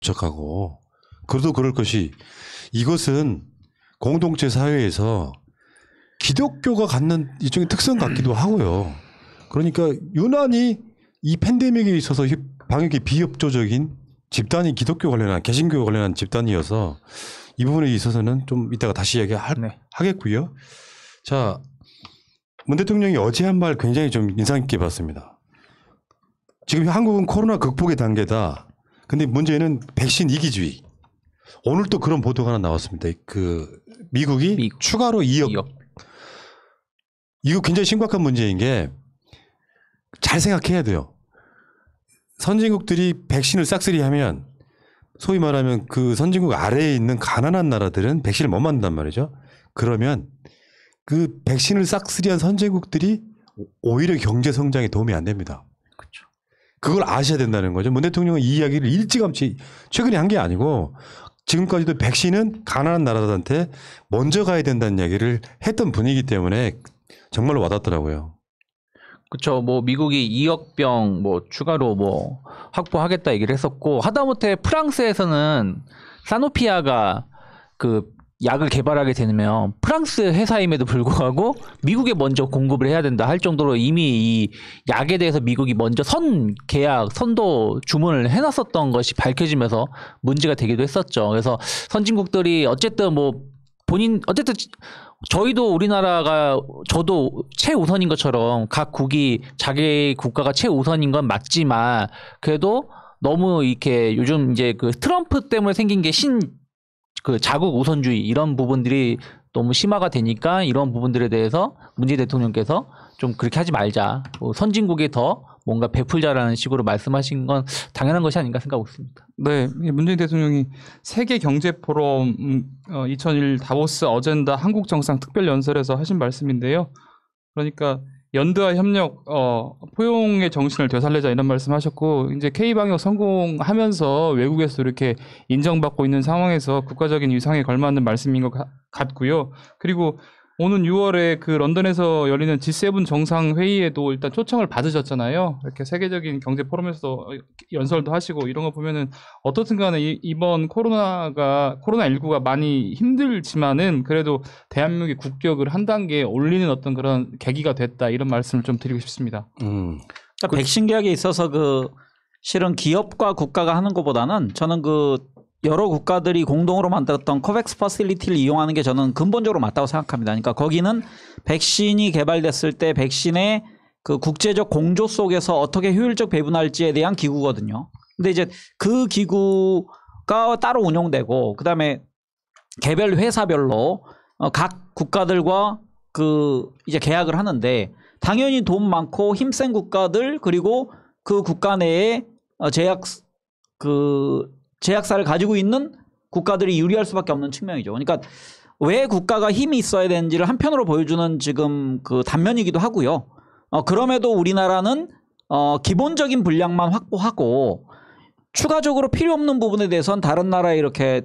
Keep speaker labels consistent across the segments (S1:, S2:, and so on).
S1: 접촉하고 그래도 그럴 것이 이것은 공동체 사회에서 기독교가 갖는 일종의 특성 같기도 하고요. 그러니까 유난히 이 팬데믹에 있어서 방역이 비협조적인 집단이 기독교 관련한 개신교 관련한 집단이어서 이 부분에 있어서는 좀 이따가 다시 하겠고요. 자, 문 대통령이 어제 한 말 굉장히 좀 인상 깊게 봤습니다. 지금 한국은 코로나 극복의 단계다. 근데 문제는 백신 이기주의. 오늘 또 그런 보도가 하나 나왔습니다. 그 미국이 추가로 2억. 이거 굉장히 심각한 문제인 게 잘 생각해야 돼요. 선진국들이 백신을 싹쓸이하면 소위 말하면 그 선진국 아래에 있는 가난한 나라들은 백신을 못 만든단 말이죠. 그러면 그 백신을 싹쓸이한 선진국들이 오히려 경제 성장에 도움이 안 됩니다. 그렇죠. 그걸 아셔야 된다는 거죠. 문 대통령은 이 이야기를 일찌감치 최근에 한 게 아니고 지금까지도 백신은 가난한 나라들한테 먼저 가야 된다는 이야기를 했던 분이기 때문에 정말로 와닿더라고요.
S2: 그렇죠. 뭐 미국이 2억 병 뭐 추가로 뭐 확보하겠다 얘기를 했었고 하다못해 프랑스에서는 사노피아가 그 약을 개발하게 되면 프랑스 회사임에도 불구하고 미국에 먼저 공급을 해야 된다 할 정도로 이미 이 약에 대해서 미국이 먼저 선도 주문을 해놨었던 것이 밝혀지면서 문제가 되기도 했었죠. 그래서 선진국들이 어쨌든 어쨌든 저희도 우리나라가 저도 최우선인 것처럼 각 국이 자기 국가가 최우선인 건 맞지만 그래도 너무 이렇게 요즘 이제 그 트럼프 때문에 생긴 게 그 자국 우선주의 이런 부분들이 너무 심화가 되니까 이런 부분들에 대해서 문재인 대통령께서 좀 그렇게 하지 말자. 선진국에 더 뭔가 베풀자라는 식으로 말씀하신 건 당연한 것이 아닌가 생각하고 있습니다.
S3: 네, 문재인 대통령이 세계경제포럼 2001 다보스 어젠다 한국정상 특별연설에서 하신 말씀인데요. 그러니까 연대와 협력, 포용의 정신을 되살리자 이런 말씀하셨고 이제 K방역 성공하면서 외국에서 이렇게 인정받고 있는 상황에서 국가적인 위상에 걸맞는 말씀인 것 같고요. 그리고 오는 6월에 그 런던에서 열리는 G7 정상회의에도 일단 초청을 받으셨잖아요. 이렇게 세계적인 경제 포럼에서 연설도 하시고 이런 거 보면은 어떻든 간에 이번 코로나19가 많이 힘들지만은 그래도 대한민국의 국격을 한 단계 올리는 어떤 그런 계기가 됐다 이런 말씀을 좀 드리고 싶습니다.
S4: 그러니까 백신 계약에 있어서 실은 기업과 국가가 하는 것보다는 저는 여러 국가들이 공동으로 만들었던 코백스 퍼실리티를 이용하는 게 저는 근본적으로 맞다고 생각합니다. 그러니까 거기는 백신이 개발됐을 때 백신의 그 국제적 공조 속에서 어떻게 효율적 배분할지에 대한 기구거든요. 근데 이제 그 기구가 따로 운영되고 그다음에 개별 회사별로 각 국가들과 이제 계약을 하는데 당연히 돈 많고 힘센 국가들 그리고 그 국가 내에 제약사를 가지고 있는 국가들이 유리할 수밖에 없는 측면이죠. 그러니까 왜 국가가 힘이 있어야 되는지를 한편으로 보여주는 지금 그 단면이기도 하고요. 그럼에도 우리나라는 기본적인 분량만 확보하고 추가적으로 필요 없는 부분에 대해서는 다른 나라에 이렇게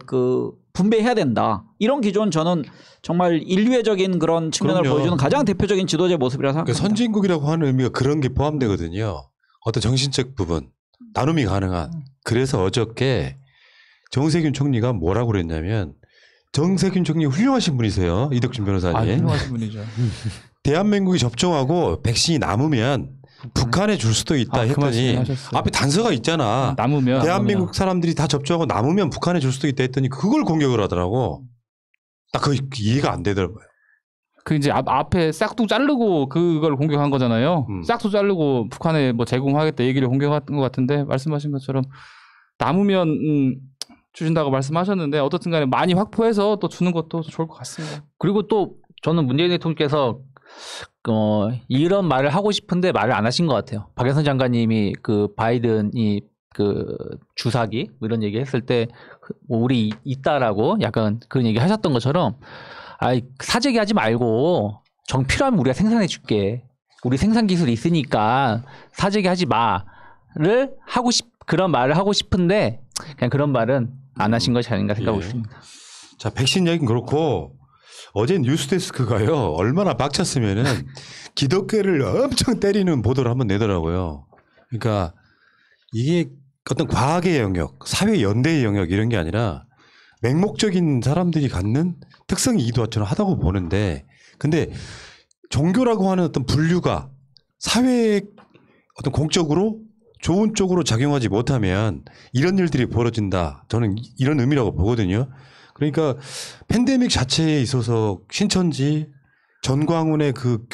S4: 분배해야 된다. 이런 기조는 저는 정말 인류애적인 그런 측면을 보여주는 가장 대표적인 지도자의 모습이라고 생각합니다.
S1: 그러니까 선진국이라고 하는 의미가 그런 게 포함되거든요. 어떤 정신적 부분, 나눔이 가능한. 그래서 어저께 정세균 총리가 뭐라고 그랬냐면 정세균 총리 훌륭하신 분이세요. 이덕준 변호사님.
S3: 훌륭하신 분이죠.
S1: 대한민국이 접종하고 백신이 남으면 북한에 줄 수도 있다 했더니 앞에 단서가 있잖아.
S3: 남으면
S1: 대한민국 사람들이 다 접종하고 남으면 북한에 줄 수도 있다 했더니 그걸 공격을 하더라고. 딱 그 이해가 안 되더라고요.
S3: 그 이제 앞에 싹둑 자르고 그걸 공격한 거잖아요. 싹둑 자르고 북한에 뭐 제공하겠다 얘기를 공격한 것 같은데 말씀하신 것처럼 남으면 주신다고 말씀하셨는데 어떻든 간에 많이 확보해서 또 주는 것도 좋을 것 같습니다.
S2: 그리고 또 저는 문재인 대통령께서 이런 말을 하고 싶은데 말을 안 하신 것 같아요. 박영선 장관님이 바이든이 주사기 이런 얘기 했을 때 우리 있다라고 약간 그런 얘기 하셨던 것처럼 사재기 하지 말고 필요하면 우리가 생산해 줄게. 우리 생산 기술이 있으니까 사재기 하지 마를 그런 말을 하고 싶은데 그냥 그런 말은 안 하신 것이 아닌가 생각하고 있습니다.
S1: 자, 백신 얘기는 그렇고 어제 뉴스데스크가요 얼마나 빡쳤으면은 기독교를 엄청 때리는 보도를 한번 내더라고요. 그러니까 이게 어떤 과학의 영역, 사회 연대의 영역 이런 게 아니라 맹목적인 사람들이 갖는 특성이기도 저는 하다고 보는데, 근데 종교라고 하는 어떤 분류가 사회에 어떤 공적으로 좋은 쪽으로 작용하지 못하면 이런 일들이 벌어진다. 저는 이런 의미라고 보거든요. 그러니까 팬데믹 자체에 있어서 신천지, 전광훈의 그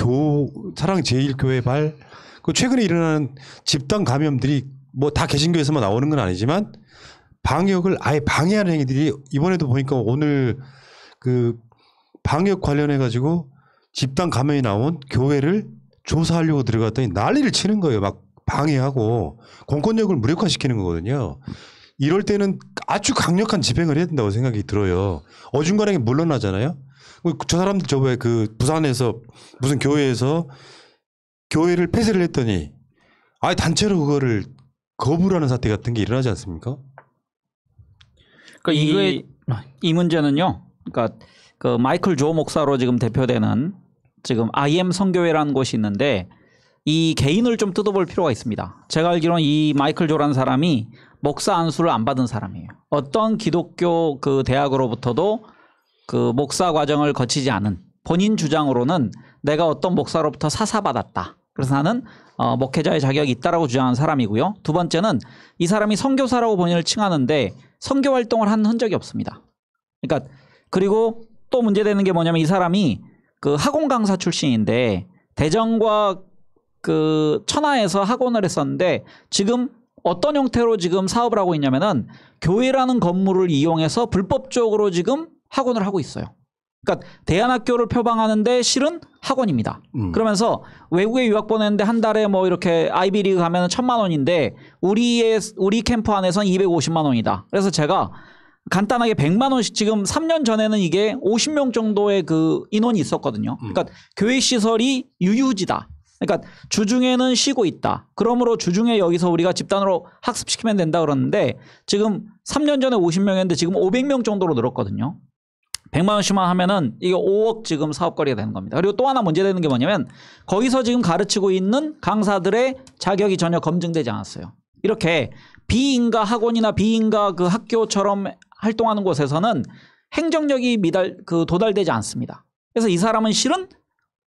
S1: 사랑제일교회 그 최근에 일어나는 집단 감염들이 뭐 다 개신교에서만 나오는 건 아니지만 방역을 아예 방해하는 행위들이 이번에도 보니까 오늘 그 방역 관련해 가지고 집단 감염이 나온 교회를 조사하려고 들어갔더니 난리를 치는 거예요. 막 방해하고 공권력을 무력화시키는 거거든요. 이럴 때는 아주 강력한 집행을 해야 된다고 생각이 들어요. 어중간하게 물러나잖아요. 저 사람들 저번에 그 부산에서 무슨 교회에서 교회를 폐쇄를 했더니 아예 단체로 그거를 거부를 하는 사태 같은 게 일어나지 않습니까?
S4: 그러니까 이 문제는요. 그러니까 그 마이클 조 목사로 지금 대표되는 지금 IM 선교회라는 곳이 있는데 이 개인을 좀 뜯어볼 필요가 있습니다. 제가 알기로는 이 마이클 조라는 사람이 목사 안수를 안 받은 사람이에요. 어떤 기독교 그 대학으로부터도 그 목사 과정을 거치지 않은 본인 주장으로는 내가 어떤 목사로부터 사사받았다. 그래서 나는 목회자의 자격이 있다라고 주장하는 사람이고요. 두 번째는 이 사람이 선교사라고 본인을 칭하는데 선교 활동을 한 흔적이 없습니다. 그러니까 그리고 또 문제되는 게 뭐냐면 이 사람이 그 학원 강사 출신인데 대전과 그 천하에서 학원을 했었는데 지금 어떤 형태로 지금 사업을 하고 있냐면은 교회라는 건물을 이용해서 불법적으로 지금 학원을 하고 있어요. 그러니까 대안학교를 표방하는데 실은 학원입니다. 그러면서 외국에 유학 보내는데 한 달에 뭐 이렇게 아이비리그 가면은 1,000만 원인데 우리 캠프 안에서는 250만 원이다. 그래서 제가 간단하게 100만 원씩 지금 3년 전에는 이게 50명 정도의 그 인원이 있었거든요. 그러니까 교회 시설이 유유지다. 그러니까 주중에는 쉬고 있다. 그러므로 주중에 여기서 우리가 집단으로 학습시키면 된다 그러는데 지금 3년 전에 50명이었는데 지금 500명 정도로 늘었거든요. 100만 원씩만 하면은 이게 5억 지금 사업거리가 되는 겁니다. 그리고 또 하나 문제되는 게 뭐냐면 거기서 지금 가르치고 있는 강사들의 자격이 전혀 검증되지 않았어요. 이렇게 비인가 학원이나 비인가 그 학교처럼 활동하는 곳에서는 행정력이 도달되지 않습니다. 그래서 이 사람은 실은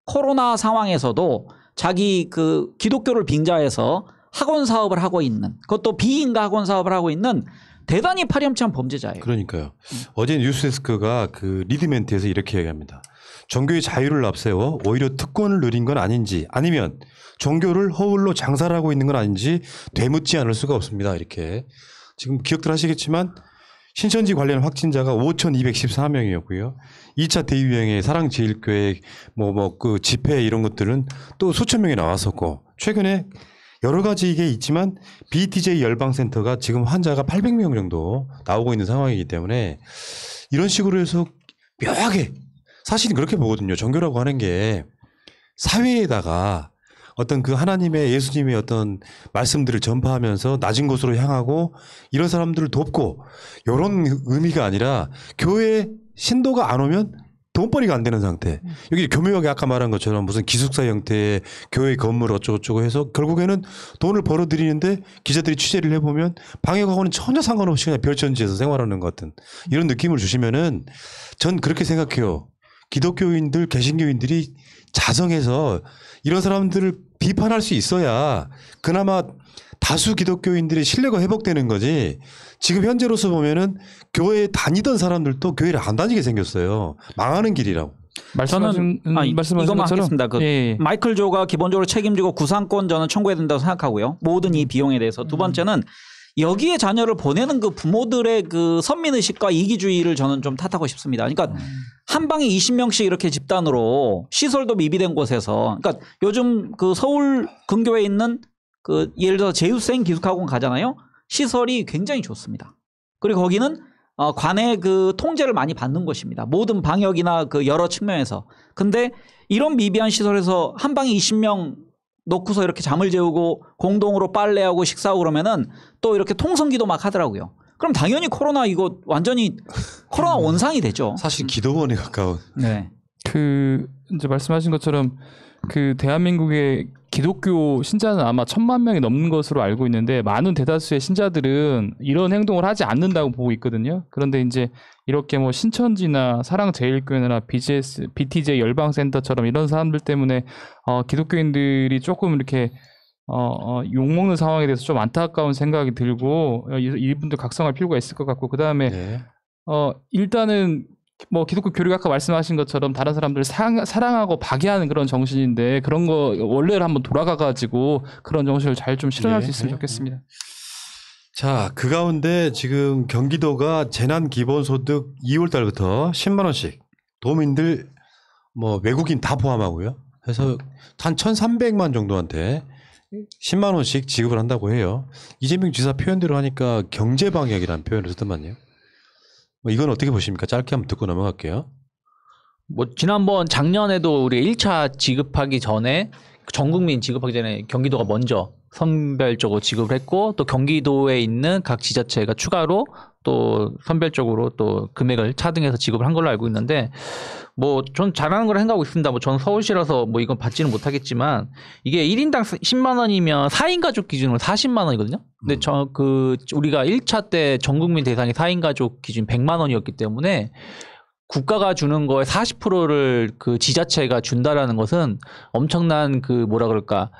S4: 코로나 상황에서도 자기 그 기독교를 빙자해서 학원 사업을 하고 있는 그것도 비인가 학원 사업을 하고 있는 대단히 파렴치한 범죄자예요.
S1: 그러니까요. 어제 뉴스데스크가 그 리드멘트에서 이렇게 얘기합니다. 종교의 자유를 앞세워 오히려 특권을 누린 건 아닌지 아니면 종교를 허울로 장사를 하고 있는 건 아닌지 되묻지 않을 수가 없습니다. 이렇게 지금 기억들 하시겠지만 신천지 관련 확진자가 5,214명이었고요. 2차 대유행의 사랑제일교회 그 집회 이런 것들은 또 수천 명이 나왔었고 최근에 여러 가지 이게 있지만 BTJ 열방센터가 지금 환자가 800명 정도 나오고 있는 상황이기 때문에 이런 식으로 해서 묘하게 사실은 그렇게 보거든요. 종교라고 하는 게 사회에다가 어떤 그 하나님의 예수님의 어떤 말씀들을 전파하면서 낮은 곳으로 향하고 이런 사람들을 돕고 이런 의미가 아니라 교회에 신도가 안 오면 돈벌이가 안 되는 상태. 여기 교묘하게 아까 말한 것처럼 무슨 기숙사 형태의 교회 건물 어쩌고저쩌고 해서 결국에는 돈을 벌어들이는데 기자들이 취재를 해보면 방역하고는 전혀 상관없이 그냥 별천지에서 생활하는 것 같은 이런 느낌을 주시면은 전 그렇게 생각해요. 기독교인들, 개신교인들이 자성해서 이런 사람들을 비판할 수 있어야 그나마 다수 기독교인들의 신뢰가 회복되는 거지. 지금 현재로서 보면은 교회에 다니던 사람들도 교회를 안 다니게 생겼어요. 망하는 길이라고.
S3: 말씀하신
S4: 이거만
S3: 것처럼
S4: 하겠습니다.
S3: 예.
S4: 마이클 조가 기본적으로 책임지고 구상권 저는 청구해야 된다고 생각하고요. 모든 이 비용에 대해서. 두 번째는 여기에 자녀를 보내는 그 부모들의 그 선민의식과 이기주의를 저는 좀 탓하고 싶습니다. 그러니까 한 방에 20명씩 이렇게 집단으로 시설도 미비된 곳에서 그러니까 요즘 그 서울 근교에 있는 그 예를 들어서 제우스행 기숙학원 가잖아요. 시설이 굉장히 좋습니다. 그리고 거기는 관의 그 통제를 많이 받는 곳입니다. 모든 방역이나 그 여러 측면에서. 근데 이런 미비한 시설에서 한 방에 20명 놓고서 이렇게 잠을 재우고 공동으로 빨래하고 식사하고 그러면은 또 이렇게 통성기도 막 하더라고요. 그럼 당연히 코로나 이거 완전히 코로나 원상이 되죠.
S1: 사실 기도원에 가까운.
S4: 네.
S3: 그 이제 말씀하신 것처럼 그 대한민국의 기독교 신자는 아마 1,000만 명이 넘는 것으로 알고 있는데 많은 대다수의 신자들은 이런 행동을 하지 않는다고 보고 있거든요. 그런데 이제 이렇게 뭐 신천지나 사랑제일교회나 BTJ 열방센터처럼 이런 사람들 때문에 기독교인들이 조금 이렇게 욕먹는 상황에 대해서 좀 안타까운 생각이 들고 이분들 각성할 필요가 있을 것 같고 그다음에
S1: 네.
S3: 일단은 뭐 기독교 교리가 아까 말씀하신 것처럼 다른 사람들을 사랑하고 박애하는 그런 정신인데 그런 거 원래를 한번 돌아가가지고 그런 정신을 잘 좀 실현할 수 있으면 좋겠습니다.
S1: 자, 그 가운데 지금 경기도가 재난 기본소득 2월 달부터 10만 원씩 도민들 뭐 외국인 다 포함하고요. 그래서 한 1,300만 정도한테 10만 원씩 지급을 한다고 해요. 이재명 지사 표현대로 하니까 경제 방역이라는 표현을 쓰더만요. 뭐 이건 어떻게 보십니까? 짧게 한번 듣고 넘어갈게요.
S2: 뭐 지난번 작년에도 우리 1차 지급하기 전에 전 국민 지급하기 전에 경기도가 먼저 선별적으로 지급을 했고 또 경기도에 있는 각 지자체가 추가로 또 선별적으로 또 금액을 차등해서 지급을 한 걸로 알고 있는데 뭐 전 잘하는 걸 생각하고 있습니다. 뭐 저는 서울시라서 뭐 이건 받지는 못하겠지만 이게 1인당 10만 원이면 4인 가족 기준으로 40만 원이거든요. 근데 우리가 1차 때 전 국민 대상이 4인 가족 기준 100만 원이었기 때문에 국가가 주는 거에 40%를 그 지자체가 준다라는 것은 엄청난 그 뭐라 그럴까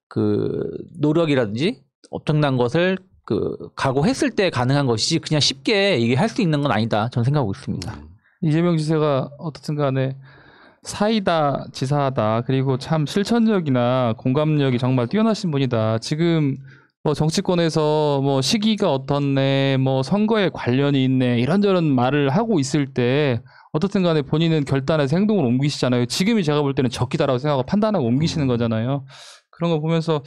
S2: 그 노력이라든지 엄청난 것을 그 각오했을 때 가능한 것이지 그냥 쉽게 이게 할 수 있는 건 아니다. 저는 생각하고 있습니다.
S3: 이재명 지사가 어떻든 간에 사이다 지사다 그리고 참 실천력이나 공감력이 정말 뛰어나신 분이다. 지금 뭐 정치권에서 뭐 시기가 어떻네 뭐 선거에 관련이 있네 이런저런 말을 하고 있을 때 어떻든 간에 본인은 결단해서 행동을 옮기시잖아요. 지금이 제가 볼 때는 적기다라고 생각하고 판단하고 옮기시는 거잖아요. 그런 거 보면서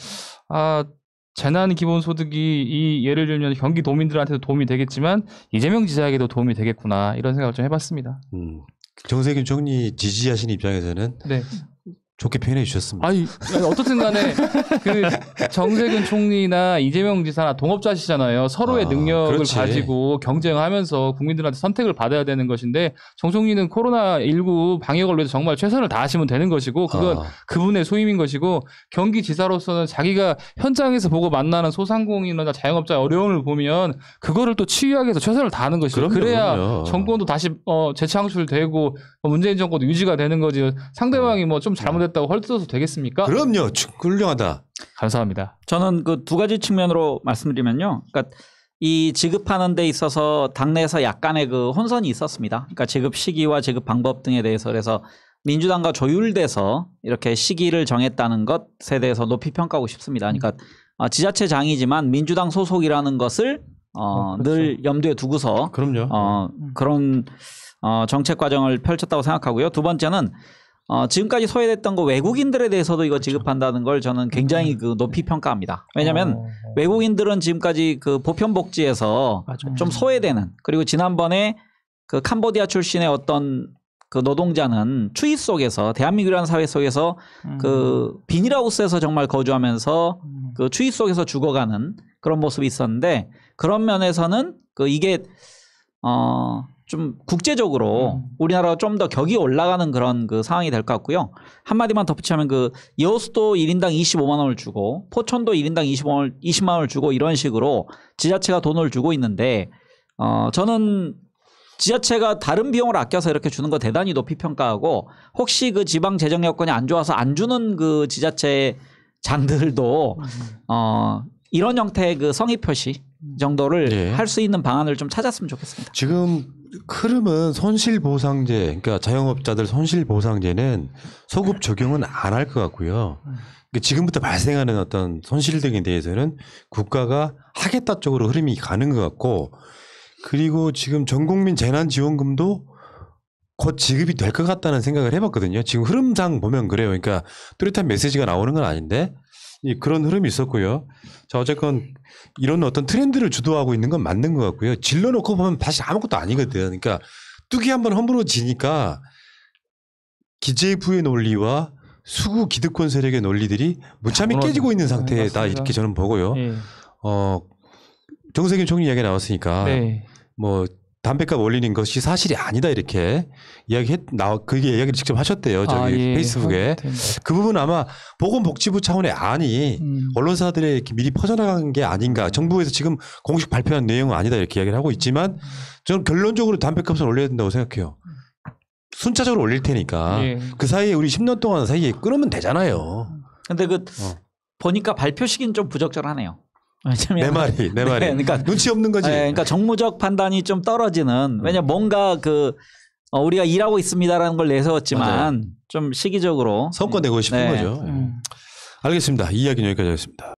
S3: 재난 기본소득이 이 예를 들면 경기도민들한테도 도움이 되겠지만 이재명 지사에게도 도움이 되겠구나 이런 생각을 좀 해봤습니다.
S1: 정세균 총리 지지하시는 입장에서는
S3: 네.
S1: 좋게 표현해 주셨습니다.
S3: 아니 어떻든 간에 그 정세균 총리나 이재명 지사나 동업자시잖아요. 서로의 능력을
S1: 그렇지.
S3: 가지고 경쟁하면서 국민들한테 선택을 받아야 되는 것인데 정 총리는 코로나19 방역을 위해서 정말 최선을 다하시면 되는 것이고 그건 그분의 소임인 것이고 경기지사로서는 자기가 현장에서 보고 만나는 소상공인이나 자영업자의 어려움을 보면 그거를 또 치유하기 위해서 최선을 다하는 것이죠. 그래야 정권도 다시 재창출되고 문재인 정권도 유지가 되는 거지. 상대방이 뭐 좀 잘못했다고 헐뜯어서 되겠습니까?
S1: 그럼요. 훌륭하다.
S3: 감사합니다.
S4: 저는 그 두 가지 측면으로 말씀드리면요. 그러니까 이 지급하는 데 있어서 당내에서 약간의 그 혼선이 있었습니다. 그러니까 지급 시기와 지급 방법 등에 대해서 그래서 민주당과 조율돼서 이렇게 시기를 정했다는 것에 대해서 높이 평가하고 싶습니다. 그러니까 지자체장이지만 민주당 소속이라는 것을
S3: 그렇죠.
S4: 늘 염두에 두고서
S1: 그럼요.
S4: 그런 정책 과정을 펼쳤다고 생각하고요. 두 번째는 지금까지 소외됐던 거 외국인들에 대해서도 이거 지급한다는 걸 저는 굉장히 그 높이 평가합니다. 왜냐하면 외국인들은 지금까지 그 보편복지에서 좀 소외되는 그리고 지난번에 그 캄보디아 출신의 어떤 그 노동자는 추위 속에서 대한민국이라는 사회 속에서 그 비닐하우스에서 정말 거주하면서 그 추위 속에서 죽어가는 그런 모습이 있었는데 그런 면에서는 그 이게 좀 국제적으로 우리나라가 좀 더 격이 올라가는 그런 그 상황이 될 것 같고요. 한마디만 덧붙이면 그 여수도 1인당 25만 원을 주고 포천도 1인당 20만 원을 주고 이런 식으로 지자체가 돈을 주고 있는데 저는 지자체가 다른 비용을 아껴서 이렇게 주는 거 대단히 높이 평가하고 혹시 그 지방 재정 여건이 안 좋아서 안 주는 그 지자체 장들도 이런 형태의 그 성의 표시 정도를 할 수 있는 방안을 좀 찾았으면 좋겠습니다.
S1: 지금 흐름은 손실보상제, 그러니까 자영업자들 손실보상제는 소급 적용은 안 할 것 같고요. 그러니까 지금부터 발생하는 어떤 손실 등에 대해서는 국가가 하겠다 쪽으로 흐름이 가는 것 같고 그리고 지금 전국민 재난지원금도 곧 지급이 될 것 같다는 생각을 해봤거든요. 지금 흐름상 보면 그래요. 그러니까 뚜렷한 메시지가 나오는 건 아닌데 그런 흐름이 있었고요. 자, 어쨌건 이런 어떤 트렌드를 주도하고 있는 건 맞는 것 같고요. 질러놓고 보면 사실 아무것도 아니거든. 그러니까 뚝이 한번 허물어지니까 기재부의 논리와 수구 기득권 세력의 논리들이 무참히 깨지고 있는 상태다 이렇게 저는 보고요. 정세균 총리 이야기 나왔으니까 뭐 담배값 올리는 것이 사실이 아니다 이렇게 그게 이야기를 직접 하셨대요. 저기
S3: 예.
S1: 페이스북에. 그 부분 아마 보건복지부 차원의 안이
S3: 음.
S1: 언론사들에 이렇게 미리 퍼져나간 게 아닌가. 정부에서 지금 공식 발표한 내용은 아니다 이렇게 이야기를 하고 있지만 저는 결론적으로 담배값을 올려야 된다고 생각해요. 순차적으로 올릴 테니까
S3: 예.
S1: 그 사이에 우리 10년 동안 사이에 끊으면 되잖아요.
S4: 근데 보니까 발표 시기는 좀 부적절하네요.
S1: 내 말이.
S4: 네, 그러니까
S1: 눈치 없는 거지.
S4: 네, 그러니까 정무적 판단이 좀 떨어지는. 왜냐 뭔가 우리가 일하고 있습니다라는 걸 내세웠지만
S1: 맞아요.
S4: 좀 시기적으로
S1: 성과 내고 싶은
S4: 네.
S1: 거죠. 알겠습니다. 이 이야기는 여기까지 하겠습니다.